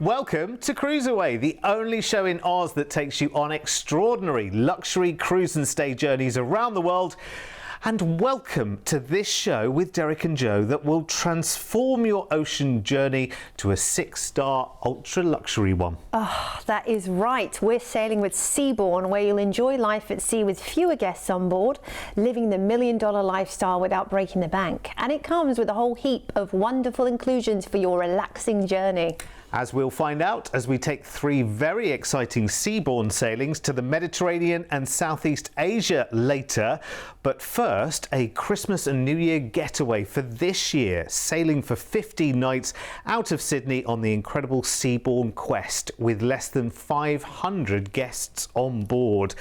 Welcome to CruiseAway, the only show in Oz that takes you on extraordinary luxury cruise and stay journeys around the world. And welcome to this show with Derek and Joe that will transform your ocean journey to a 6-star ultra luxury one. Oh, that is right. We're sailing with Seabourn, where you'll enjoy life at sea with fewer guests on board, living the $1 million lifestyle without breaking the bank. And it comes with a whole heap of wonderful inclusions for your relaxing journey. As we'll find out as we take 3 very exciting Seabourn sailings to the Mediterranean and Southeast Asia later. But first, a Christmas and New Year getaway for this year, sailing for 15 nights out of Sydney on the incredible Seabourn Quest with less than 500 guests on board,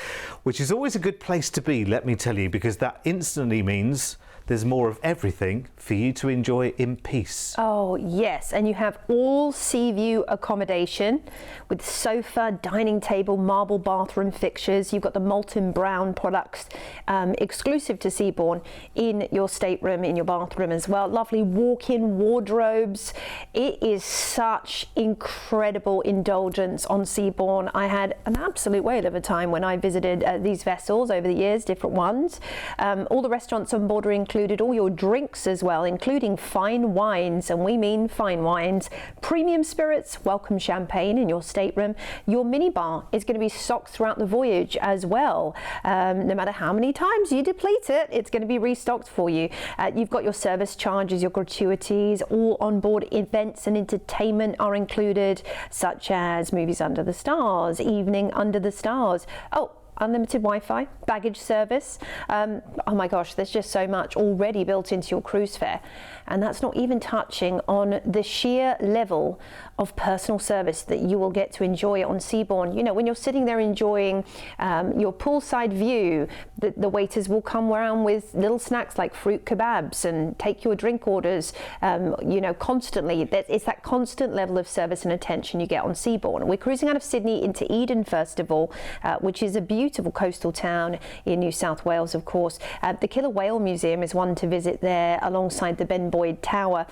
which is always a good place to be, let me tell you, because that instantly means there's more of everything for you to enjoy in peace. Oh yes, and you have all sea view accommodation with sofa, dining table, marble bathroom fixtures. You've got the molten brown products exclusive to Seabourn in your stateroom, in your bathroom as well. Lovely walk-in wardrobes. It is such incredible indulgence on Seabourn. I had an absolute whale of a time when I visited these vessels over the years, different ones. All the restaurants on board are included, all your drinks as well, including fine wines, and we mean fine wines, premium spirits, welcome champagne in your stateroom. Your minibar is going to be stocked throughout the voyage as well. No matter how many times you deplete it, it's going to be restocked for you. You've got your service charges, your gratuities, all on board events and entertainment are included, such as movies under the stars, evening under the stars. Oh, unlimited Wi-Fi, baggage service. Oh my gosh, there's just so much already built into your cruise fare. And that's not even touching on the sheer level of personal service that you will get to enjoy on Seabourn. You know, when you're sitting there enjoying your poolside view, the waiters will come around with little snacks like fruit kebabs and take your drink orders, you know, constantly. It's that constant level of service and attention you get on Seabourn. We're cruising out of Sydney into Eden, first of all, which is a beautiful coastal town in New South Wales, of course. The Killer Whale Museum is one to visit there, alongside the Ben Boyd Tower.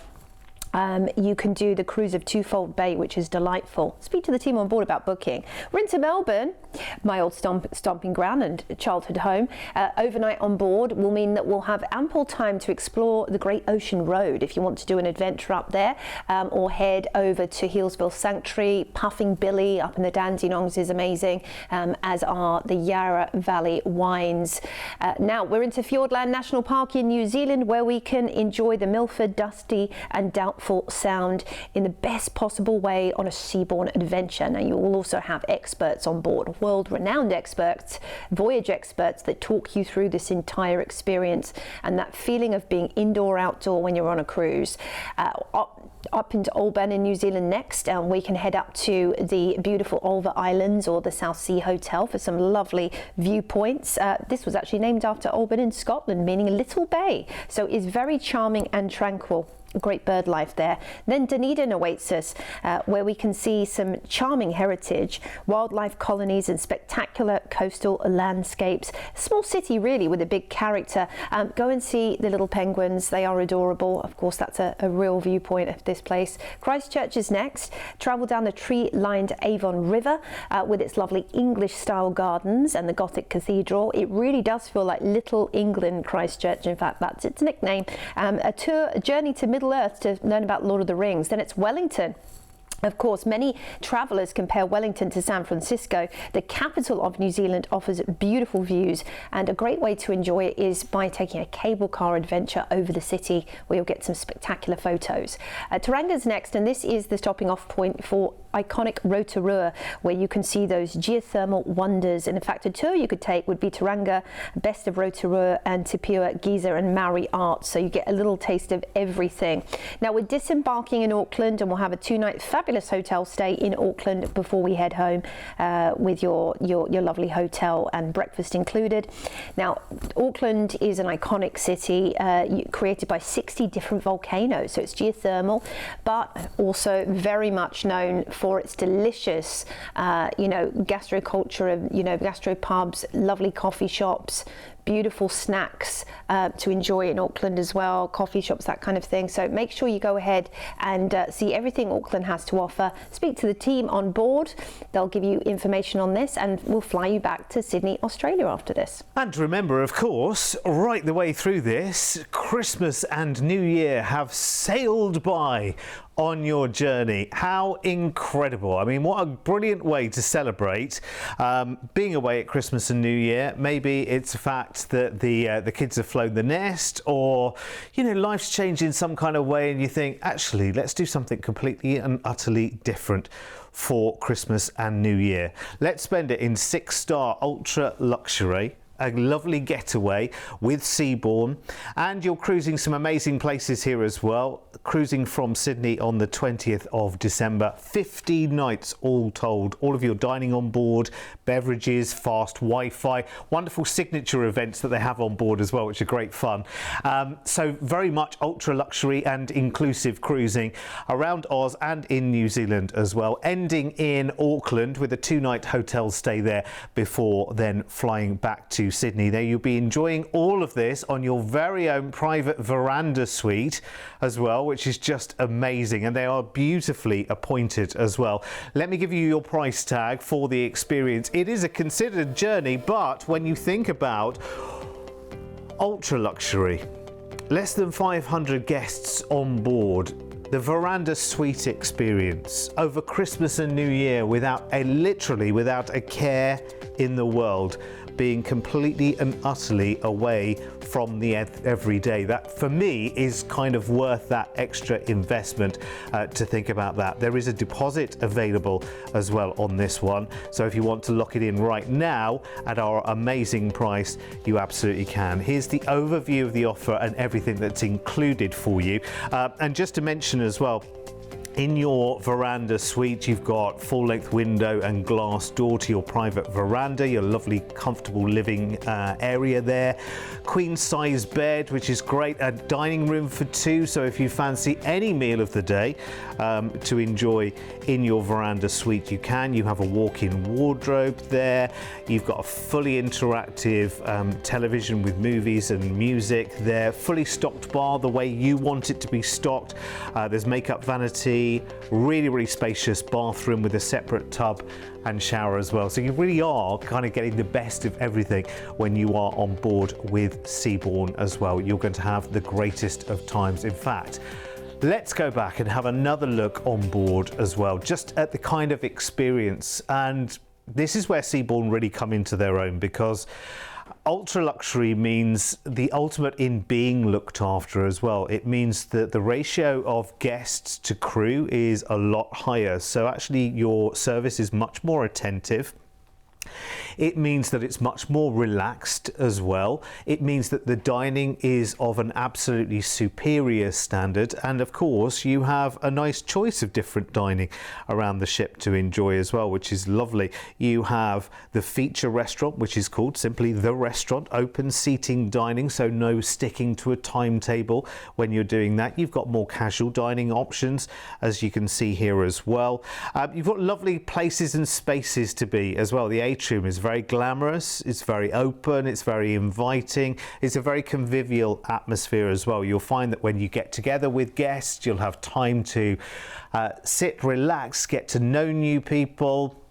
You can do the cruise of Twofold Bay, which is delightful. Speak to the team on board about booking. We're into Melbourne, my old stomping ground and childhood home. Overnight on board will mean that we'll have ample time to explore the Great Ocean Road if you want to do an adventure up there, or head over to Healesville Sanctuary. Puffing Billy up in the Dandenongs is amazing, as are the Yarra Valley wines. Now we're into Fiordland National Park in New Zealand, where we can enjoy the Milford, Dusty and Doubtful Sound in the best possible way on a Seabourn adventure. Now you will also have experts on board, world-renowned experts, voyage experts that talk you through this entire experience and that feeling of being indoor-outdoor when you're on a cruise. Up into Seabourn in New Zealand next, and we can head up to the beautiful Ulva Islands or the South Sea Hotel for some lovely viewpoints. This was actually named after Seabourn in Scotland, meaning a little bay, so it's very charming and tranquil. Great bird life there. Then Dunedin awaits us, where we can see some charming heritage, wildlife colonies and spectacular coastal landscapes. Small city really with a big character. Go and see the little penguins, they are adorable. Of course that's a real viewpoint of this place. Christchurch is next. Travel down the tree-lined Avon River with its lovely English style gardens and the Gothic cathedral. It really does feel like Little England, Christchurch, in fact that's its nickname. A journey to Middle Earth to learn about Lord of the Rings. Then it's Wellington. Of course, many travellers compare Wellington to San Francisco. The capital of New Zealand offers beautiful views, and a great way to enjoy it is by taking a cable car adventure over the city, where you'll get some spectacular photos. Taranga's next, and this is the stopping off point for iconic Rotorua, where you can see those geothermal wonders. And in fact, a tour you could take would be Taranga, Best of Rotorua, and Te Pua, Giza and Maori art, so you get a little taste of everything. Now we're disembarking in Auckland, and we'll have a 2-night fabulous hotel stay in Auckland before we head home, with your lovely hotel and breakfast included. Now Auckland is an iconic city created by 60 different volcanoes, so it's geothermal, but also very much known for its delicious gastroculture of gastropubs, lovely coffee shops, beautiful snacks to enjoy in Auckland as well, coffee shops, that kind of thing. So make sure you go ahead and see everything Auckland has to offer. Speak to the team on board. They'll give you information on this, and we'll fly you back to Sydney, Australia after this. And remember, of course, right the way through this, Christmas and New Year have sailed by on your journey. How incredible. I mean, what a brilliant way to celebrate being away at Christmas and New Year. Maybe it's the fact that the kids have flown the nest, or, you know, life's changed in some kind of way and you think, actually, let's do something completely and utterly different for Christmas and New Year. Let's spend it in 6-star ultra luxury, a lovely getaway with Seabourn, and you're cruising some amazing places here as well. Cruising from Sydney on the 20th of December, 15 nights all told. All of your dining on board, beverages, fast Wi-Fi, wonderful signature events that they have on board as well, which are great fun. So very much ultra luxury and inclusive cruising around Oz and in New Zealand as well, ending in Auckland with a 2-night hotel stay there before then flying back to Sydney. There you'll be enjoying all of this on your very own private veranda suite as well, which is just amazing, and they are beautifully appointed as well. Let me give you your price tag for the experience. It is a considered journey, but when you think about ultra luxury, less than 500 guests on board, the veranda suite experience over Christmas and New Year literally without a care in the world, being completely and utterly away from the everyday. That for me is kind of worth that extra investment to think about that. There is a deposit available as well on this one, so if you want to lock it in right now at our amazing price, you absolutely can. Here's the overview of the offer and everything that's included for you, and just to mention as well, in your veranda suite, you've got full-length window and glass door to your private veranda, your lovely comfortable living area there. Queen-size bed, which is great. A dining room for 2, so if you fancy any meal of the day to enjoy in your veranda suite, you can. You have a walk-in wardrobe there. You've got a fully interactive television with movies and music there. Fully stocked bar the way you want it to be stocked. There's makeup vanity. Really spacious bathroom with a separate tub and shower as well. So you really are kind of getting the best of everything when you are on board with Seabourn as well. You're going to have the greatest of times. In fact, let's go back and have another look on board as well, just at the kind of experience. And this is where Seabourn really come into their own, because ultra luxury means the ultimate in being looked after as well. It means that the ratio of guests to crew is a lot higher. So actually your service is much more attentive. It means that it's much more relaxed as well. It means that the dining is of an absolutely superior standard, and of course you have a nice choice of different dining around the ship to enjoy as well, which is lovely. You have the feature restaurant, which is called simply The Restaurant, open seating dining, so no sticking to a timetable when you're doing that. You've got more casual dining options, as you can see here as well. You've got lovely places and spaces to be as well. The atrium is very glamorous, it's very open, it's very inviting, it's a very convivial atmosphere as well. You'll find that when you get together with guests, you'll have time to sit, relax, get to know new people,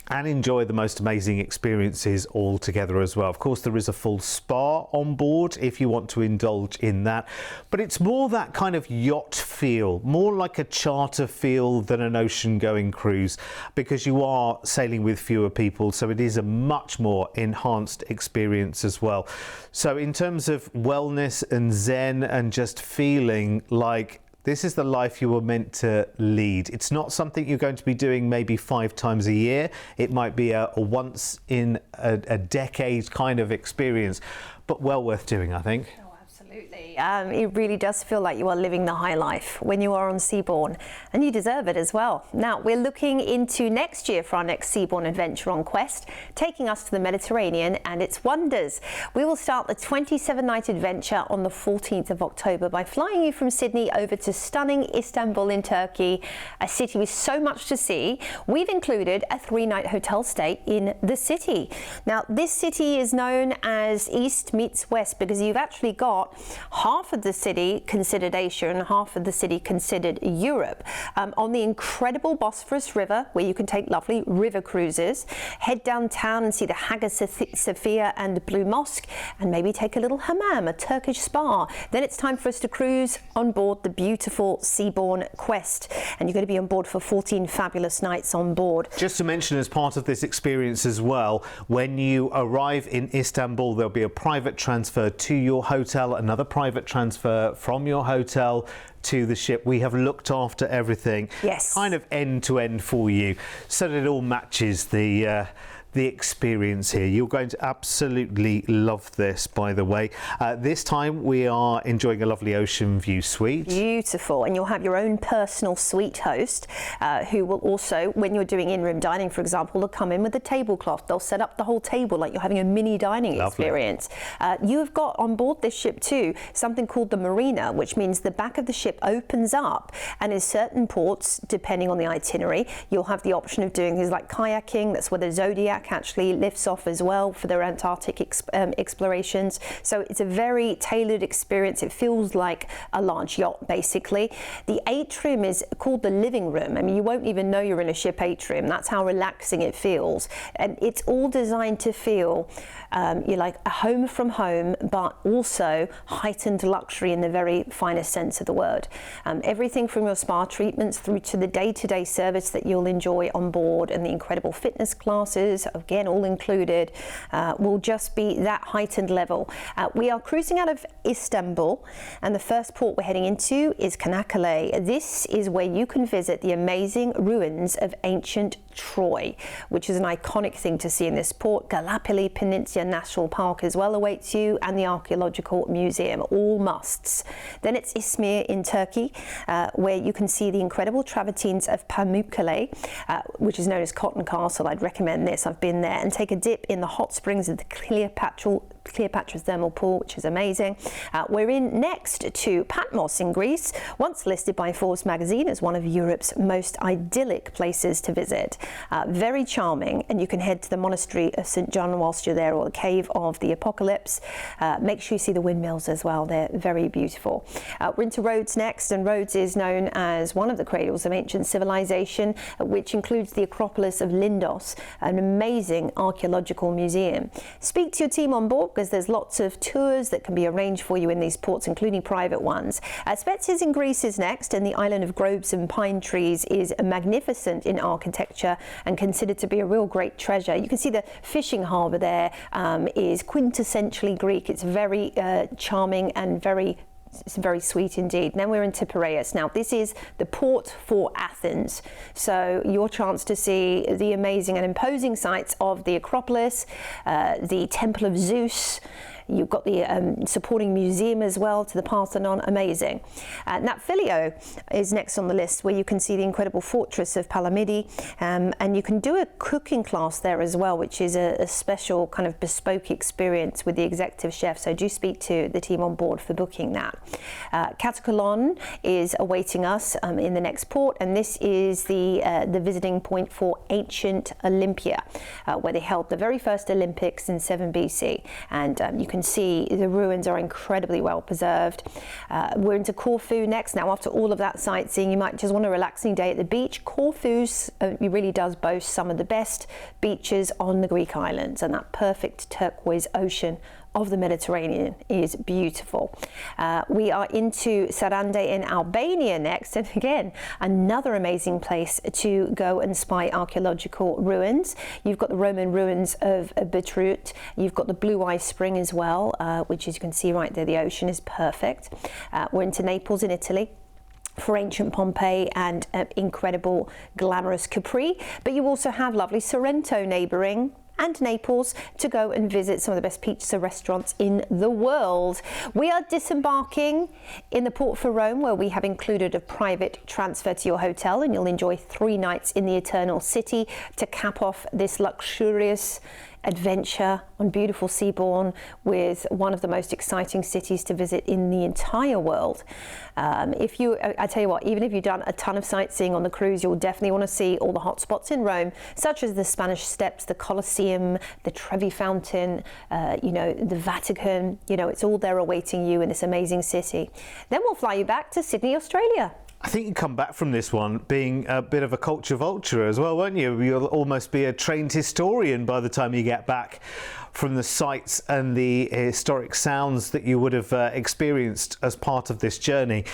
and enjoy the most amazing experiences all together as well. Of course, there is a full spa on board if you want to indulge in that, but it's more that kind of yacht feel, more like a charter feel than an ocean-going cruise, because you are sailing with fewer people, so it is a much more enhanced experience as well. So in terms of wellness and zen and just feeling like this is the life you were meant to lead. It's not something you're going to be doing maybe 5 times a year. It might be a once in a decade kind of experience, but well worth doing, I think. Oh, absolutely. It really does feel like you are living the high life when you are on Seabourn, and you deserve it as well. Now, we're looking into next year for our next Seabourn adventure on Quest, taking us to the Mediterranean and its wonders. We will start the 27-night adventure on the 14th of October by flying you from Sydney over to stunning Istanbul in Turkey, a city with so much to see. We've included a 3-night hotel stay in the city. Now, this city is known as East meets West because you've actually got half of the city considered Asia and half of the city considered Europe. On the incredible Bosphorus River, where you can take lovely river cruises, head downtown and see the Hagia Sophia and Blue Mosque, and maybe take a little hammam, a Turkish spa. Then it's time for us to cruise on board the beautiful Seabourn Quest, and you're going to be on board for 14 fabulous nights on board. Just to mention, as part of this experience as well, when you arrive in Istanbul, there'll be a private transfer to your hotel, another private transfer from your hotel to the ship. We have looked after everything, yes, kind of end to end for you, so that it all matches the experience here. You're going to absolutely love this, by the way. This time we are enjoying a lovely ocean view suite. Beautiful, and you'll have your own personal suite host who will also, when you're doing in-room dining, for example, they'll come in with a tablecloth. They'll set up the whole table like you're having a mini dining experience. You've got on board this ship too something called the marina, which means the back of the ship opens up, and in certain ports, depending on the itinerary, you'll have the option of doing things like kayaking. That's where the Zodiac actually lifts off as well for their Antarctic explorations. So it's a very tailored experience. It feels like a large yacht, basically. The atrium is called the living room. I mean, you won't even know you're in a ship atrium. That's how relaxing it feels. And it's all designed to feel you're like a home from home, but also heightened luxury in the very finest sense of the word. Everything from your spa treatments through to the day-to-day service that you'll enjoy on board, and the incredible fitness classes, again, all included, will just be that heightened level. We are cruising out of Istanbul, and the first port we're heading into is Çanakkale. This is where you can visit the amazing ruins of ancient Troy, which is an iconic thing to see in this port. Gallipoli Peninsula National Park as well awaits you, and the Archaeological Museum, all musts. Then it's Izmir in Turkey, where you can see the incredible travertines of Pamukkale, which is known as Cotton Castle. I'd recommend this. I've been there, and take a dip in the hot springs of the Cleopatra's thermal pool, which is amazing. We're in next to Patmos in Greece, once listed by Forbes magazine as one of Europe's most idyllic places to visit. Very charming, and you can head to the monastery of St. John whilst you're there, or the Cave of the Apocalypse. Make sure you see the windmills as well. They're very beautiful. We're into Rhodes next, and Rhodes is known as one of the cradles of ancient civilization, which includes the Acropolis of Lindos, an amazing archaeological museum. Speak to your team on board, because there's lots of tours that can be arranged for you in these ports, including private ones. Spetses in Greece is next, and the island of groves and pine trees is magnificent in architecture and considered to be a real great treasure. You can see the fishing harbour there is quintessentially Greek. It's very charming and it's very sweet indeed. Now we're into Piraeus. Now this is the port for Athens. So your chance to see the amazing and imposing sights of the Acropolis, the Temple of Zeus. You've got the supporting museum as well to the Parthenon. Amazing. Nafplio is next on the list, where you can see the incredible fortress of Palamidi, and you can do a cooking class there as well, which is a special kind of bespoke experience with the executive chef. So do speak to the team on board for booking that. Katakolon is awaiting us in the next port, and this is the visiting point for ancient Olympia, where they held the very first Olympics in 7 BC, and you can see the ruins are incredibly well preserved. We're into Corfu next. Now, after all of that sightseeing, you might just want a relaxing day at the beach. Corfu really does boast some of the best beaches on the Greek islands, and that perfect turquoise ocean of the Mediterranean is beautiful. We are into Sarande in Albania next, and again, another amazing place to go and spy archaeological ruins. You've got the Roman ruins of Betrut. You've got the Blue Eye Spring as well, which, as you can see right there, the ocean is perfect. We're into Naples in Italy for ancient Pompeii and incredible glamorous Capri, but you also have lovely Sorrento neighbouring, and Naples to go and visit some of the best pizza restaurants in the world. We are disembarking in the port for Rome, where we have included a private transfer to your hotel, and you'll enjoy 3 nights in the Eternal City to cap off this luxurious adventure on beautiful Seabourn, with one of the most exciting cities to visit in the entire world. I tell you what, even if you've done a ton of sightseeing on the cruise, you'll definitely want to see all the hot spots in Rome, such as the Spanish Steps, the Colosseum, the Trevi Fountain, the Vatican. It's all there awaiting you in this amazing city. Then we'll fly you back to Sydney, Australia. I think you come back from this one being a bit of a culture vulture as well, won't you? You'll almost be a trained historian by the time you get back from the sights and the historic sounds that you would have experienced as part of this journey.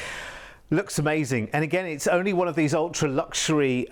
Looks amazing. And again, it's only one of these ultra luxury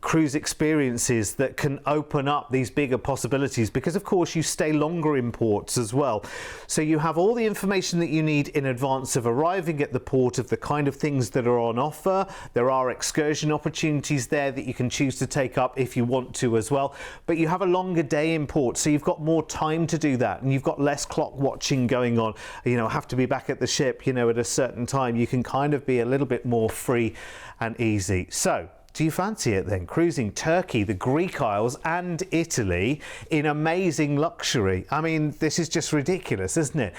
cruise experiences that can open up these bigger possibilities, because of course you stay longer in ports as well. So you have all the information that you need in advance of arriving at the port of the kind of things that are on offer. There are excursion opportunities there that you can choose to take up if you want to as well. But you have a longer day in port, so you've got more time to do that, and you've got less clock watching going on. Have to be back at the ship, at a certain time. You can kind of be a little bit more free and easy. So do you fancy it then? Cruising Turkey, the Greek Isles and Italy in amazing luxury. I mean, this is just ridiculous, isn't it?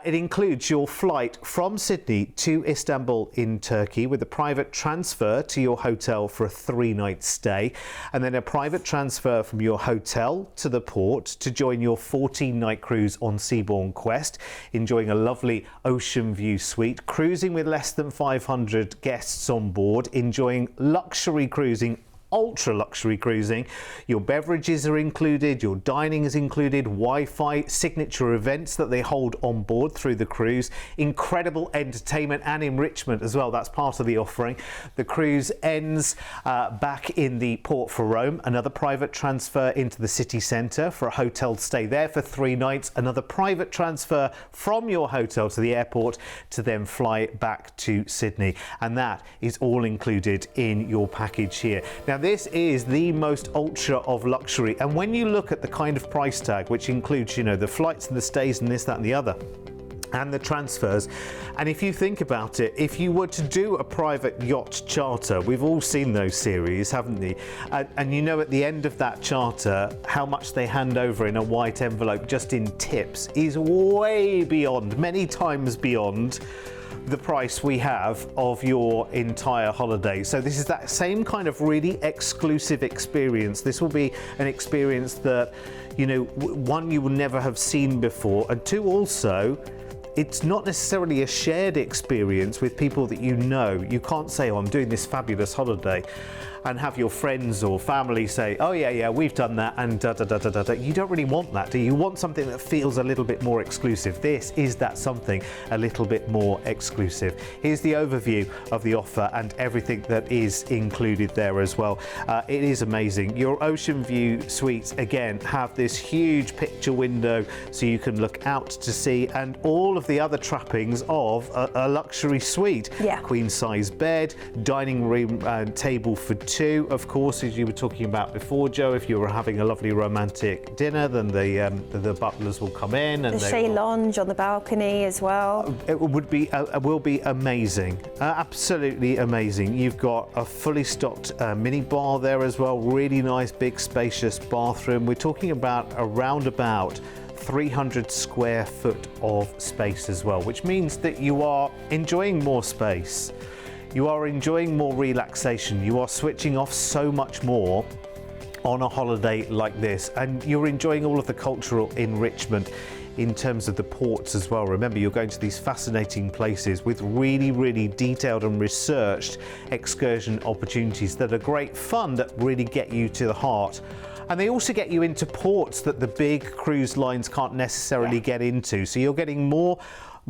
It includes your flight from Sydney to Istanbul in Turkey, with a private transfer to your hotel for a 3-night stay, and then a private transfer from your hotel to the port to join your 14-night cruise on Seabourn Quest, enjoying a lovely ocean view suite, cruising with less than 500 guests on board, enjoying luxury cruising, ultra luxury cruising. Your beverages are included, your dining is included, Wi-Fi, signature events that they hold on board through the cruise, incredible entertainment and enrichment as well. That's part of the offering. The cruise ends back in the port for Rome, another private transfer into the city centre for a hotel stay there for 3 nights, another private transfer from your hotel to the airport to then fly back to Sydney, and that is all included in your package here. Now, this is the most ultra of luxury, and when you look at the kind of price tag, which includes the flights and the stays and this, that and the other, and the transfers, and if you think about it, if you were to do a private yacht charter, we've all seen those series, haven't we? And at the end of that charter, how much they hand over in a white envelope just in tips is way beyond, many times beyond, the price we have of your entire holiday. So this is that same kind of really exclusive experience. This will be an experience that, one, you will never have seen before, and 2, also, it's not necessarily a shared experience with people that you know. You can't say, oh, I'm doing this fabulous holiday, and have your friends or family say, oh yeah, we've done that, and da da da da da da. You don't really want that, do you? You want something that feels a little bit more exclusive. This is that something a little bit more exclusive. Here's the overview of the offer and everything that is included there as well. It is amazing. Your ocean view suites, again, have this huge picture window so you can look out to sea, and all of the other trappings of a luxury suite. Yeah. Queen size bed, dining room table for 2, of course, as you were talking about before, Joe. If you were having a lovely romantic dinner, then the butlers will come in, and the chaise lounge on the balcony as well. It will be amazing, absolutely amazing. You've got a fully stocked mini bar there as well. Really nice, big, spacious bathroom. We're talking about around about 300 square foot of space as well, which means that you are enjoying more space. You are enjoying more relaxation. You are switching off so much more on a holiday like this, and you're enjoying all of the cultural enrichment in terms of the ports as well. Remember, you're going to these fascinating places with really, really detailed and researched excursion opportunities that are great fun, that really get you to the heart. And they also get you into ports that the big cruise lines can't necessarily get into. So you're getting more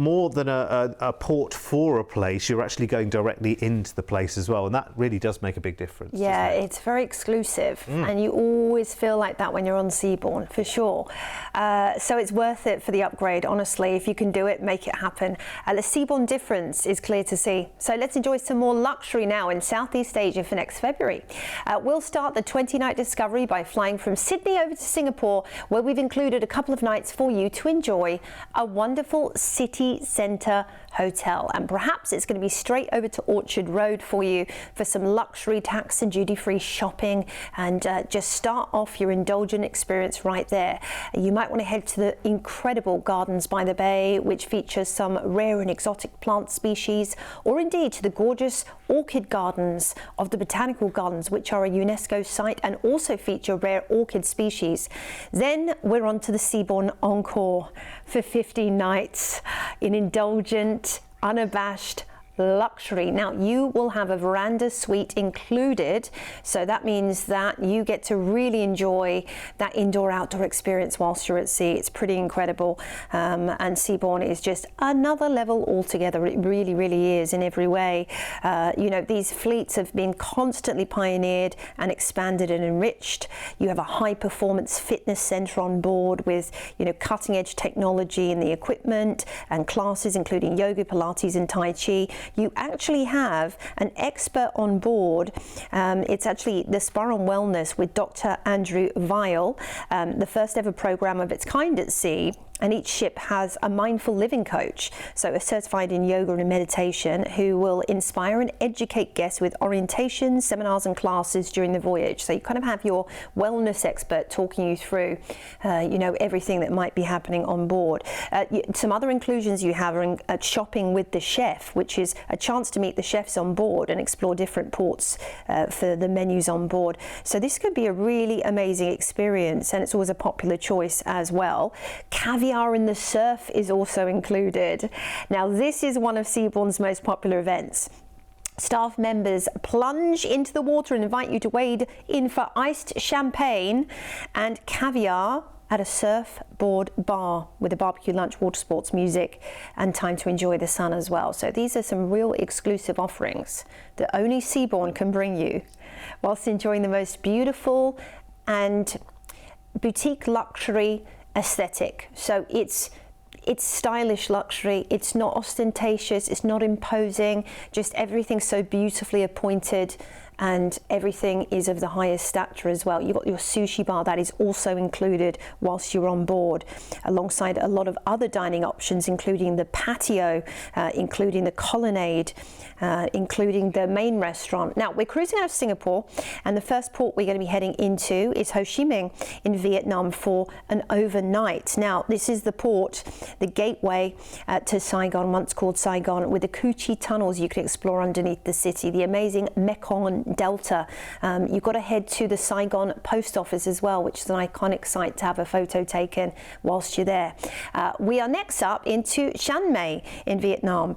more than a port for a place, you're actually going directly into the place as well, and that really does make a big difference. Yeah, it's very exclusive, and you always feel like that when you're on Seabourn, for sure. So it's worth it for the upgrade, honestly. If you can do it, make it happen. The Seabourn difference is clear to see. So let's enjoy some more luxury now in Southeast Asia for next February. We'll start the 20-night discovery by flying from Sydney over to Singapore, where we've included a couple of nights for you to enjoy a wonderful city centre hotel, and perhaps it's going to be straight over to Orchard Road for you for some luxury tax and duty-free shopping, and just start off your indulgent experience right there. You might want to head to the incredible Gardens by the Bay, which features some rare and exotic plant species, or indeed to the gorgeous orchid gardens of the Botanical Gardens, which are a UNESCO site and also feature rare orchid species. Then we're on to the Seabourn Encore for 15 nights in indulgent, unabashed luxury. Now, you will have a veranda suite included, so that means that you get to really enjoy that indoor-outdoor experience whilst you're at sea. It's pretty incredible, and Seabourn is just another level altogether. It really, really is in every way. You know, these fleets have been constantly pioneered and expanded and enriched. You have a high-performance fitness centre on board with, you know, cutting-edge technology in the equipment and classes including yoga, Pilates and Tai Chi. You actually have an expert on board. It's actually the Spa on Wellness with Dr. Andrew Weil, the first ever program of its kind at sea. And each ship has a mindful living coach, so a certified in yoga and meditation, who will inspire and educate guests with orientations, seminars and classes during the voyage. So you kind of have your wellness expert talking you through, you know, everything that might be happening on board. Some other inclusions you have are shopping with the chef, which is a chance to meet the chefs on board and explore different ports for the menus on board. So this could be a really amazing experience, and it's always a popular choice as well. Caviar in the surf is also included. Now, this is one of Seabourn's most popular events. Staff members plunge into the water and invite you to wade in for iced champagne and caviar at a surfboard bar with a barbecue lunch, water sports, music, and time to enjoy the sun as well. So these are some real exclusive offerings that only Seabourn can bring you, whilst enjoying the most beautiful and boutique luxury aesthetic. So it's stylish luxury. It's not ostentatious, it's not imposing, just everything's so beautifully appointed, and everything is of the highest stature as well. You've got your sushi bar that is also included whilst you're on board, alongside a lot of other dining options, including the patio, including the colonnade, including the main restaurant. Now, we're cruising out of Singapore, and the first port we're going to be heading into is Ho Chi Minh in Vietnam for an overnight. Now, this is the port, the gateway to Saigon, once called Saigon, with the Cu Chi tunnels you can explore underneath the city, the amazing Mekong Delta. You've got to head to the Saigon post office as well, which is an iconic site to have a photo taken whilst you're there. We are next up into Chiang Mai in Vietnam.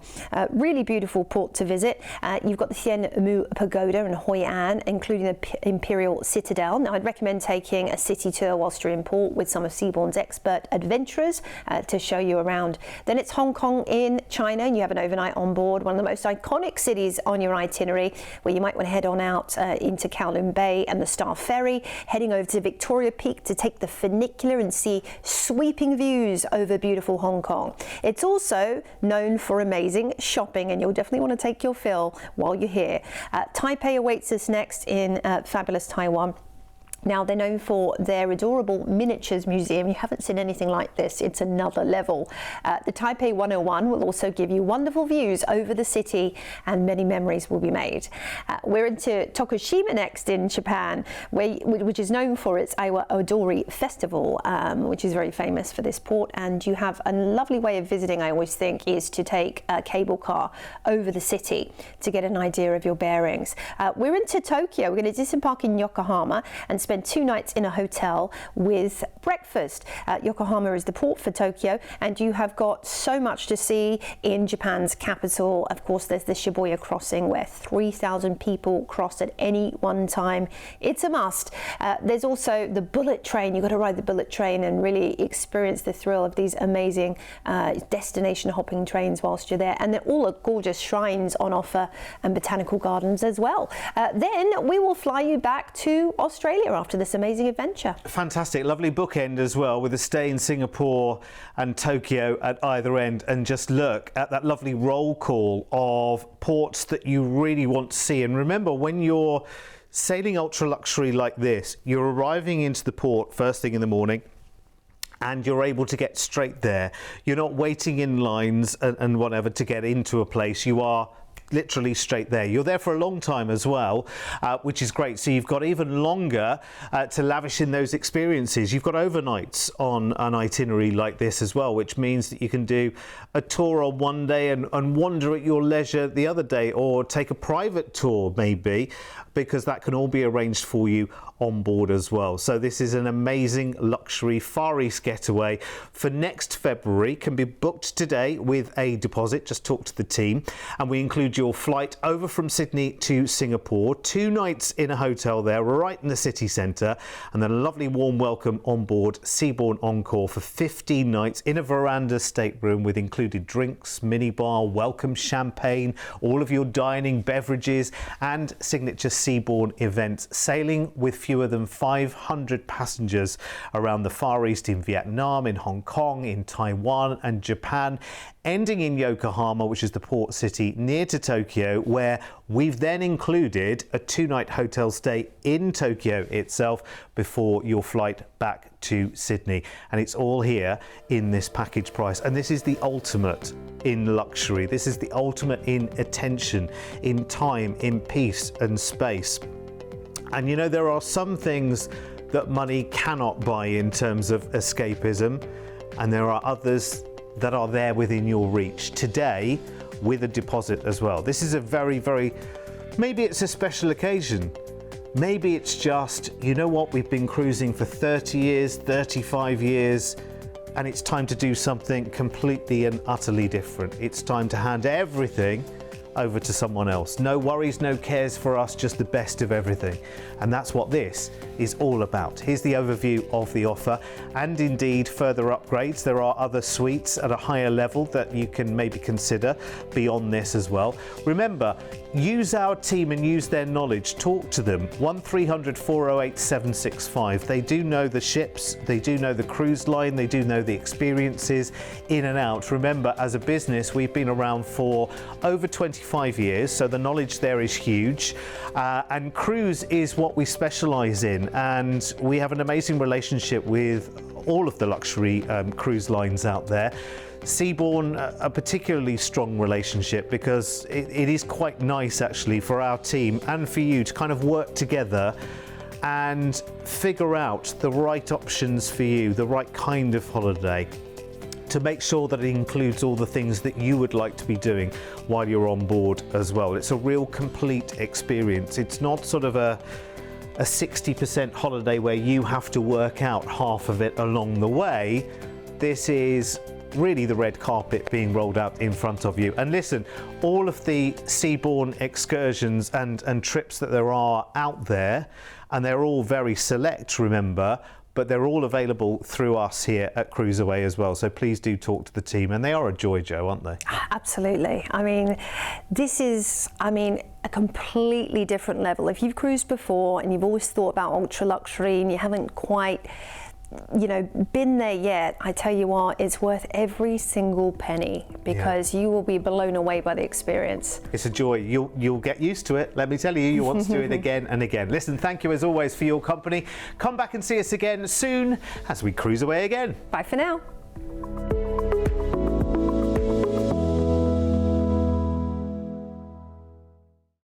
Really beautiful port to visit. You've got the Thien Mu Pagoda and Hoi An, including the Imperial Citadel. Now, I'd recommend taking a city tour whilst you're in port with some of Seabourn's expert adventurers to show you around. Then it's Hong Kong in China, and you have an overnight on board, one of the most iconic cities on your itinerary, where you might want to head on out into Kowloon Bay and the Star Ferry, heading over to Victoria Peak to take the funicular and see sweeping views over beautiful Hong Kong. It's also known for amazing shopping, and you'll definitely want to take your fill while you're here. Taipei awaits us next in fabulous Taiwan. Now, they're known for their adorable miniatures museum. You haven't seen anything like this. It's another level. The Taipei 101 will also give you wonderful views over the city, and many memories will be made. We're into Tokushima next in Japan, which is known for its Awa Odori Festival, which is very famous for this port. And you have a lovely way of visiting, I always think, is to take a cable car over the city to get an idea of your bearings. We're into Tokyo. We're going to disembark in Yokohama and spend spend 2 nights in a hotel with breakfast. Yokohama is the port for Tokyo, and you have got so much to see in Japan's capital. Of course, there's the Shibuya crossing where 3,000 people cross at any one time. It's a must. There's also the bullet train. You've got to ride the bullet train and really experience the thrill of these amazing destination hopping trains whilst you're there. And they're all gorgeous shrines on offer and botanical gardens as well. Then we will fly you back to Australia after this amazing adventure. Fantastic, lovely bookend as well, with a stay in Singapore and Tokyo at either end, and just look at that lovely roll call of ports that you really want to see. And remember, when you're sailing ultra luxury like this, you're arriving into the port first thing in the morning, and you're able to get straight there. You're not waiting in lines and whatever to get into a place. You are literally straight there. You're there for a long time as well, which is great. So you've got even longer to lavish in those experiences. You've got overnights on an itinerary like this as well, which means that you can do a tour on one day and wander at your leisure the other day, or take a private tour maybe, because that can all be arranged for you on board as well. So this is an amazing luxury Far East getaway for next February. Can be booked today with a deposit. Just talk to the team, and we include your flight over from Sydney to Singapore, 2 nights in a hotel there right in the city centre, and then a lovely warm welcome on board Seabourn Encore for 15 nights in a veranda stateroom with included drinks, minibar, welcome champagne, all of your dining, beverages and signature Seabourn events, sailing with fewer than 500 passengers around the Far East, in Vietnam, in Hong Kong, in Taiwan and Japan, ending in Yokohama, which is the port city near to Tokyo, where we've then included a 2-night hotel stay in Tokyo itself before your flight back to Sydney. And it's all here in this package price. And this is the ultimate in luxury. This is the ultimate in attention, in time, in peace and space. And you know, there are some things that money cannot buy in terms of escapism, and there are others that are there within your reach today with a deposit as well. This is a very, maybe it's a special occasion. Maybe it's just, you know what, we've been cruising for 30 years, 35 years, and it's time to do something completely and utterly different. It's time to hand everything over to someone else. No worries, no cares for us, just the best of everything. And that's what this is all about. Here's the overview of the offer, and indeed further upgrades. There are other suites at a higher level that you can maybe consider beyond this as well. Remember, use our team and use their knowledge. Talk to them. 1300 408 765. They do know the ships, they do know the cruise line, they do know the experiences in and out. Remember, as a business, we've been around for over 25 years, so the knowledge there is huge. And cruise is what we specialize in, and we have an amazing relationship with all of the luxury cruise lines out there. Seabourn, a particularly strong relationship, because it is quite nice actually for our team and for you to kind of work together and figure out the right options for you, the right kind of holiday, to make sure that it includes all the things that you would like to be doing while you're on board as well. It's a real complete experience. It's not sort of a 60% holiday where you have to work out half of it along the way. This is really the red carpet being rolled out in front of you. And listen, all of the Seabourn excursions and trips that there are out there, and they're all very select, remember, but they're all available through us here at CruiseAway as well. So please do talk to the team, and they are a joy, Jo, aren't they? Absolutely. I mean, this is, a completely different level. If you've cruised before and you've always thought about ultra luxury and you haven't quite, been there yet, I tell you what, it's worth every single penny, because you will be blown away by the experience. It's a joy. You'll get used to it. Let me tell you, you want to do it again and again. Listen, thank you as always for your company. Come back and see us again soon as we cruise away again. Bye for now.